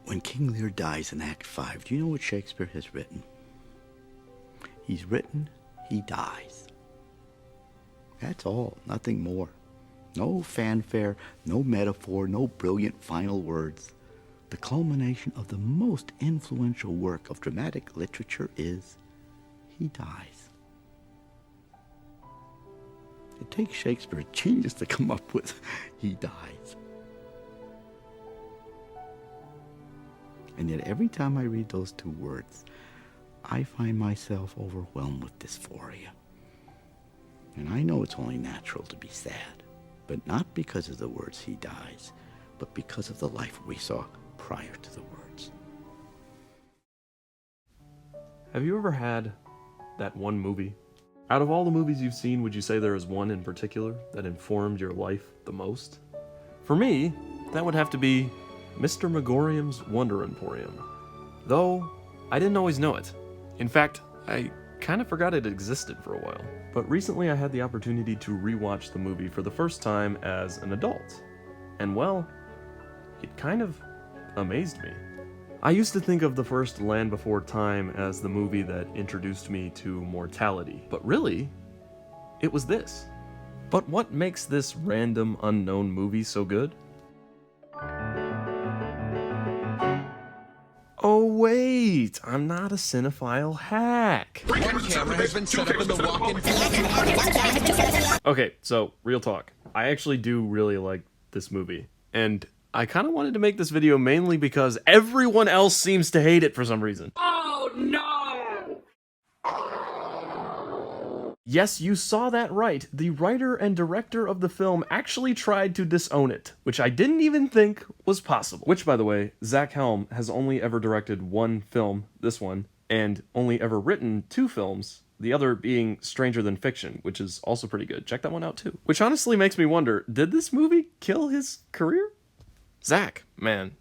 When King Lear dies in Act 5, do you know what Shakespeare has written? He's written, he dies. That's all, nothing more. No fanfare, no metaphor, no brilliant final words. The culmination of the most influential work of dramatic literature is, he dies. It takes Shakespeare a genius to come up with, he dies. And yet every time I read those two words, I find myself overwhelmed with dysphoria. And I know it's only natural to be sad, but not because of the words he dies, but because of the life we saw prior to the words. Have you ever had that one movie? Out of all the movies you've seen, would you say there is one in particular that informed your life the most? For me, that would have to be Mr. Magorium's Wonder Emporium. Though, I didn't always know it. In fact, I kind of forgot it existed for a while. But recently I had the opportunity to rewatch the movie for the first time as an adult. And well, it kind of amazed me. I used to think of the first Land Before Time as the movie that introduced me to mortality, but really, it was this. But what makes this random unknown movie so good? Oh wait, I'm not a cinephile hack. One camera has been set up in the walk-in. Okay, so real talk. I actually do really like this movie, and I kind of wanted to make this video mainly because everyone else seems to hate it for some reason. Oh no! Yes, you saw that right. The writer and director of the film actually tried to disown it, which I didn't even think was possible. Which, by the way, Zach Helm has only ever directed one film, this one, and only ever written 2 films, the other being Stranger Than Fiction, which is also pretty good. Check that one out too. Which honestly makes me wonder, did this movie kill his career? Zach, man,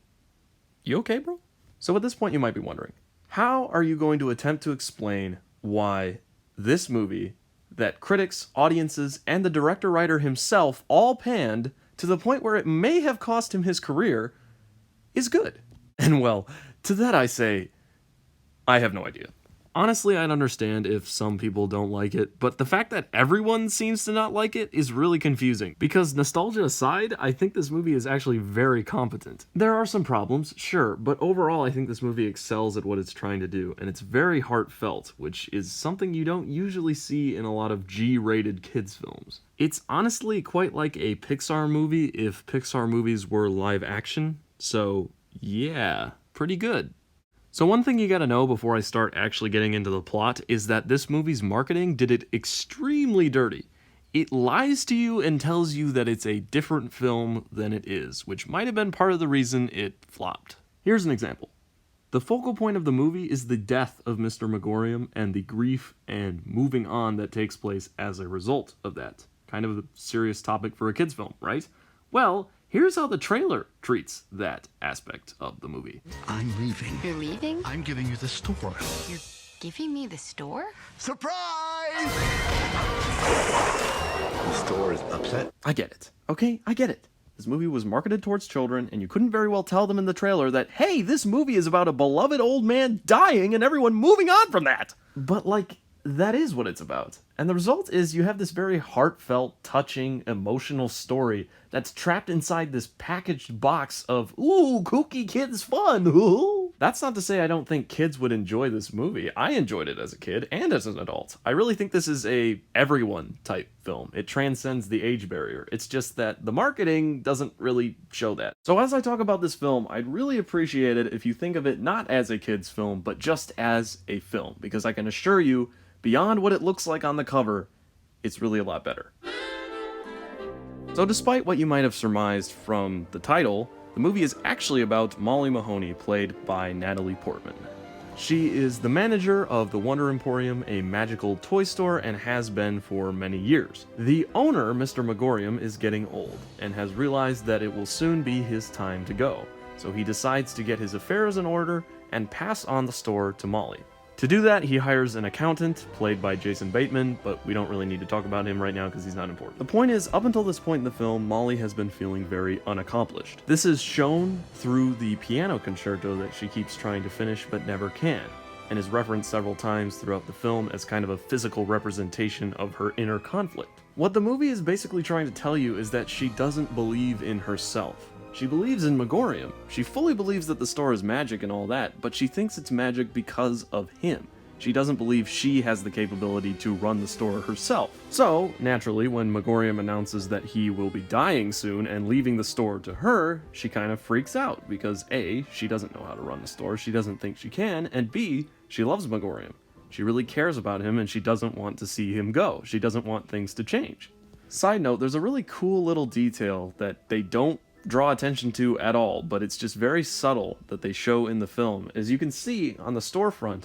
you okay, bro? So at this point you might be wondering, how are you going to attempt to explain why this movie that critics, audiences, and the director-writer himself all panned to the point where it may have cost him his career is good? And well, to that I say, I have no idea. Honestly, I'd understand if some people don't like it, but the fact that everyone seems to not like it is really confusing, because nostalgia aside, I think this movie is actually very competent. There are some problems, sure, but overall I think this movie excels at what it's trying to do, and it's very heartfelt, which is something you don't usually see in a lot of G-rated kids films. It's honestly quite like a Pixar movie if Pixar movies were live action, so yeah, pretty good. So one thing you gotta know before I start actually getting into the plot is that this movie's marketing did it extremely dirty. It lies to you and tells you that it's a different film than it is, which might have been part of the reason it flopped. Here's an example. The focal point of the movie is the death of Mr. Magorium and the grief and moving on that takes place as a result of that. Kind of a serious topic for a kids film, right? Well, here's how the trailer treats that aspect of the movie. I'm leaving. You're leaving? I'm giving you the store. You're giving me the store? Surprise! The store is upset. I get it. Okay, I get it. This movie was marketed towards children, and you couldn't very well tell them in the trailer that, hey, this movie is about a beloved old man dying and everyone moving on from that. But, like, that is what it's about. And the result is you have this very heartfelt, touching, emotional story that's trapped inside this packaged box of, ooh, kooky kids fun, ooh. That's not to say I don't think kids would enjoy this movie. I enjoyed it as a kid and as an adult. I really think this is a everyone type film. It transcends the age barrier. It's just that the marketing doesn't really show that. So as I talk about this film, I'd really appreciate it if you think of it not as a kid's film, but just as a film, because I can assure you, beyond what it looks like on the cover, it's really a lot better. So despite what you might have surmised from the title, the movie is actually about Molly Mahoney, played by Natalie Portman. She is the manager of the Wonder Emporium, a magical toy store, and has been for many years. The owner, Mr. Magorium, is getting old, and has realized that it will soon be his time to go. So he decides to get his affairs in order and pass on the store to Molly. To do that, he hires an accountant, played by Jason Bateman, but we don't really need to talk about him right now because he's not important. The point is, up until this point in the film, Molly has been feeling very unaccomplished. This is shown through the piano concerto that she keeps trying to finish but never can, and is referenced several times throughout the film as kind of a physical representation of her inner conflict. What the movie is basically trying to tell you is that she doesn't believe in herself. She believes in Magorium. She fully believes that the store is magic and all that, but she thinks it's magic because of him. She doesn't believe she has the capability to run the store herself. So, naturally, when Magorium announces that he will be dying soon and leaving the store to her, she kind of freaks out because A, she doesn't know how to run the store, she doesn't think she can, and B, she loves Magorium. She really cares about him and she doesn't want to see him go. She doesn't want things to change. Side note, there's a really cool little detail that they don't draw attention to at all, but it's just very subtle that they show in the film. As you can see on the storefront,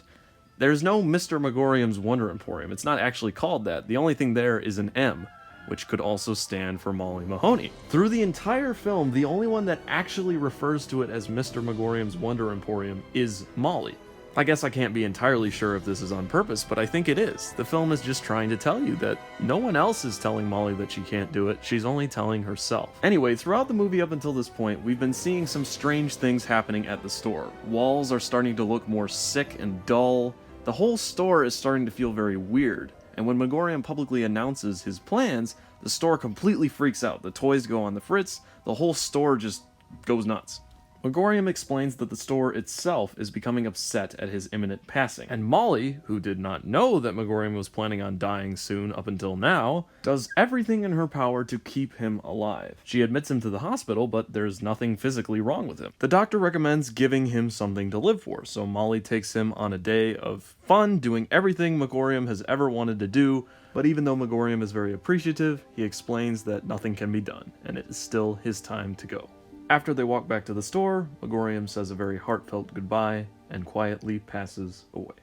there's no Mr. Magorium's Wonder Emporium. It's not actually called that. The only thing there is an M, which could also stand for Molly Mahoney. Through the entire film, the only one that actually refers to it as Mr. Magorium's Wonder Emporium is Molly. I guess I can't be entirely sure if this is on purpose, but I think it is. The film is just trying to tell you that no one else is telling Molly that she can't do it, she's only telling herself. Anyway, throughout the movie up until this point, we've been seeing some strange things happening at the store. Walls are starting to look more sick and dull. The whole store is starting to feel very weird, and when Magorium publicly announces his plans, the store completely freaks out. The toys go on the fritz, the whole store just goes nuts. Magorium explains that the store itself is becoming upset at his imminent passing, and Molly, who did not know that Magorium was planning on dying soon up until now, does everything in her power to keep him alive. She admits him to the hospital, but there's nothing physically wrong with him. The doctor recommends giving him something to live for, so Molly takes him on a day of fun, doing everything Magorium has ever wanted to do, but even though Magorium is very appreciative, he explains that nothing can be done, and it is still his time to go. After they walk back to the store, Magorium says a very heartfelt goodbye and quietly passes away.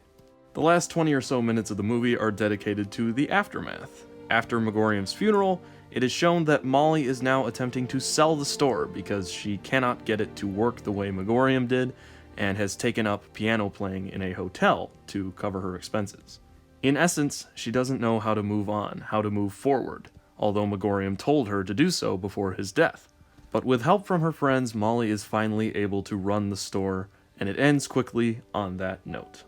The last 20 or so minutes of the movie are dedicated to the aftermath. After Magorium's funeral, it is shown that Molly is now attempting to sell the store because she cannot get it to work the way Magorium did and has taken up piano playing in a hotel to cover her expenses. In essence, she doesn't know how to move on, how to move forward, although Magorium told her to do so before his death. But with help from her friends, Molly is finally able to run the store, and it ends quickly on that note.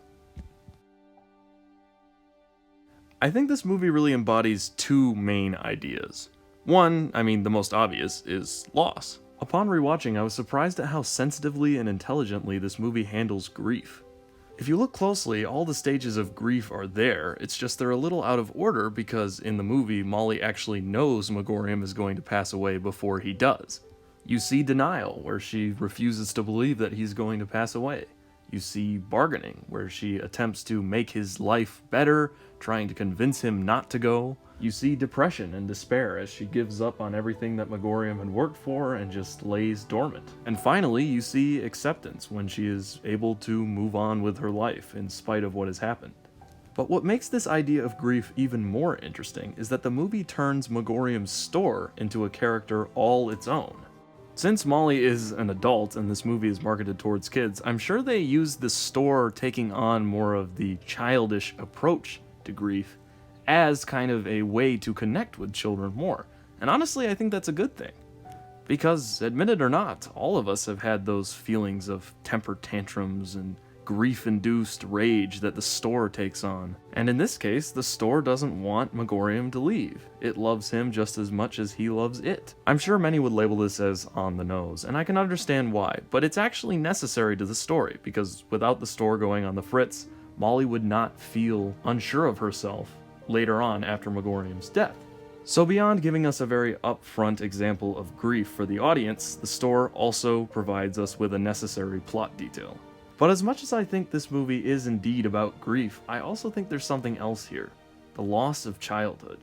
I think this movie really embodies two main ideas. One, the most obvious, is loss. Upon rewatching, I was surprised at how sensitively and intelligently this movie handles grief. If you look closely, all the stages of grief are there, it's just they're a little out of order because in the movie, Molly actually knows Magorium is going to pass away before he does. You see denial, where she refuses to believe that he's going to pass away. You see bargaining, where she attempts to make his life better, trying to convince him not to go. You see depression and despair as she gives up on everything that Magorium had worked for and just lays dormant. And finally, you see acceptance, when she is able to move on with her life in spite of what has happened. But what makes this idea of grief even more interesting is that the movie turns Magorium's store into a character all its own. Since Molly is an adult and this movie is marketed towards kids, I'm sure they use the store taking on more of the childish approach to grief as kind of a way to connect with children more. And honestly, I think that's a good thing. Because, admit it or not, all of us have had those feelings of temper tantrums and grief-induced rage that the store takes on. And in this case, the store doesn't want Magorium to leave. It loves him just as much as he loves it. I'm sure many would label this as on the nose, and I can understand why, but it's actually necessary to the story, because without the store going on the fritz, Molly would not feel unsure of herself later on after Magorium's death. So beyond giving us a very upfront example of grief for the audience, the store also provides us with a necessary plot detail. But as much as I think this movie is indeed about grief, I also think there's something else here. The loss of childhood.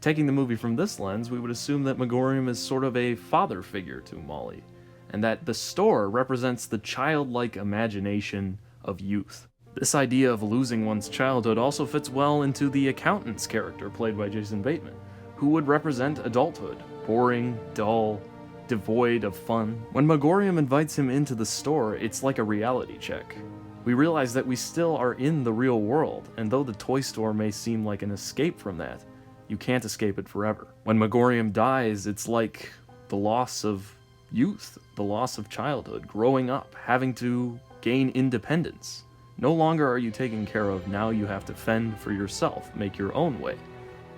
Taking the movie from this lens, we would assume that Magorium is sort of a father figure to Molly, and that the store represents the childlike imagination of youth. This idea of losing one's childhood also fits well into the accountant's character, played by Jason Bateman, who would represent adulthood, boring, dull, devoid of fun. When Magorium invites him into the store, it's like a reality check. we realize that we still are in the real world, and though the toy store may seem like an escape from that, you can't escape it forever. When Magorium dies, it's like the loss of youth, the loss of childhood, growing up, having to gain independence. No longer are you taken care of, now you have to fend for yourself, make your own way.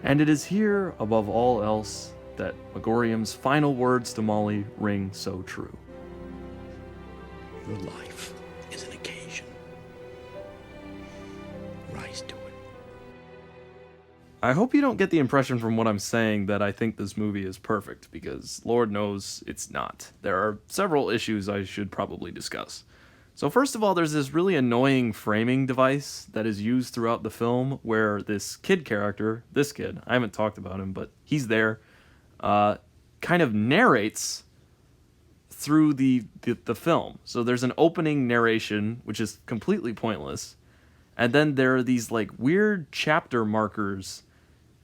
And it is here, above all else, that Magorium's final words to Molly ring so true. Your life is an occasion. Rise to it. I hope you don't get the impression from what I'm saying that I think this movie is perfect, because Lord knows it's not. There are several issues I should probably discuss. So first of all, there's this really annoying framing device that is used throughout the film where this kid character, this kid, I haven't talked about him, but he's there, kind of narrates through the film. So there's an opening narration, which is completely pointless, and then there are these like weird chapter markers.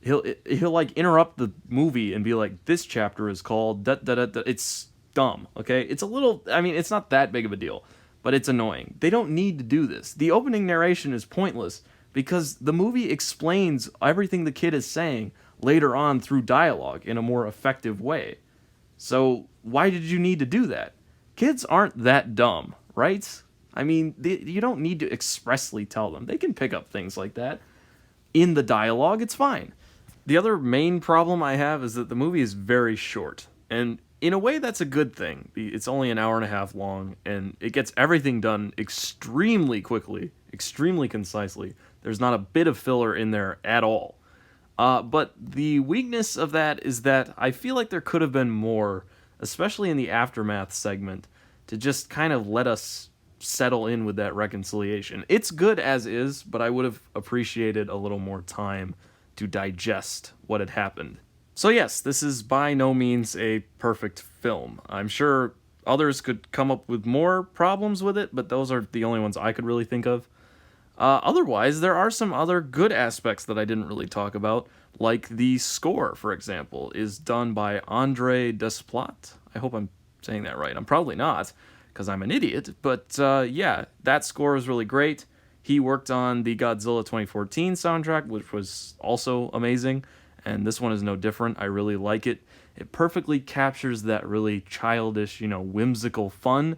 He'll like interrupt the movie and be like, this chapter is called da da da da. It's dumb, okay? It's a little, I mean, it's not that big of a deal, but it's annoying. They don't need to do this. The opening narration is pointless because the movie explains everything the kid is saying later on through dialogue in a more effective way. So why did you need to do that? Kids aren't that dumb, right? I mean, you don't need to expressly tell them. They can pick up things like that. In the dialogue, it's fine. The other main problem I have is that the movie is very short. And in a way, that's a good thing. It's only an hour and a half long, and it gets everything done extremely quickly, extremely concisely. There's not a bit of filler in there at all. But the weakness of that is that I feel like there could have been more, especially in the aftermath segment, to just kind of let us settle in with that reconciliation. It's good as is, but I would have appreciated a little more time to digest what had happened. So yes, this is by no means a perfect film. I'm sure others could come up with more problems with it, but those are the only ones I could really think of. Otherwise, there are some other good aspects that I didn't really talk about, like the score, for example, is done by Alexandre Desplat. I hope I'm saying that right. I'm probably not, because I'm an idiot, but yeah, that score is really great. He worked on the Godzilla 2014 soundtrack, which was also amazing, and this one is no different. I really like it. It perfectly captures that really childish, whimsical fun,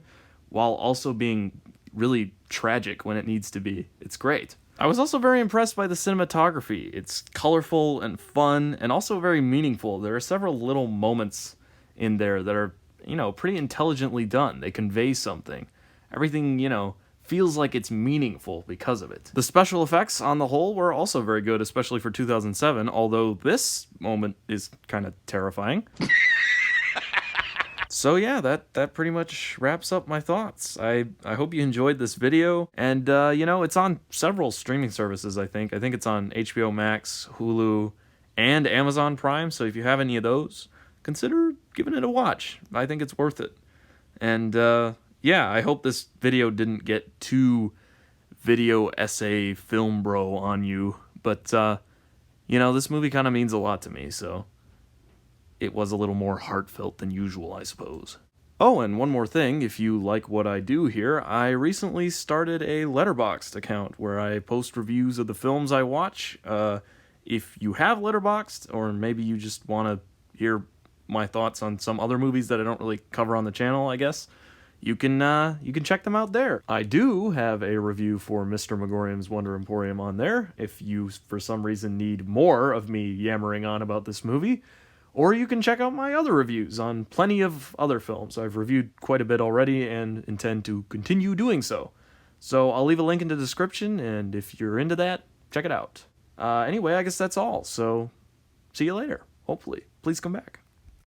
while also being really tragic when it needs to be. It's great. I was also very impressed by the cinematography. It's colorful and fun, and also very meaningful. There are several little moments in there that are, pretty intelligently done. They convey something. Everything, feels like it's meaningful because of it. The special effects on the whole were also very good, especially for 2007, although this moment is kind of terrifying. So yeah, that pretty much wraps up my thoughts. I hope you enjoyed this video, and it's on several streaming services, I think. I think it's on HBO Max, Hulu, and Amazon Prime, so if you have any of those, consider giving it a watch. I think it's worth it. And yeah, I hope this video didn't get too video essay film bro on you, but this movie kind of means a lot to me, so it was a little more heartfelt than usual, I suppose. Oh, and one more thing, if you like what I do here, I recently started a Letterboxd account where I post reviews of the films I watch. If you have Letterboxd, or maybe you just want to hear my thoughts on some other movies that I don't really cover on the channel, I guess, you can check them out there. I do have a review for Mr. Magorium's Wonder Emporium on there, if you, for some reason, need more of me yammering on about this movie. Or you can check out my other reviews on plenty of other films. I've reviewed quite a bit already and intend to continue doing so. So I'll leave a link in the description, and if you're into that, check it out. Anyway, I guess that's all, so see you later, hopefully. Please come back.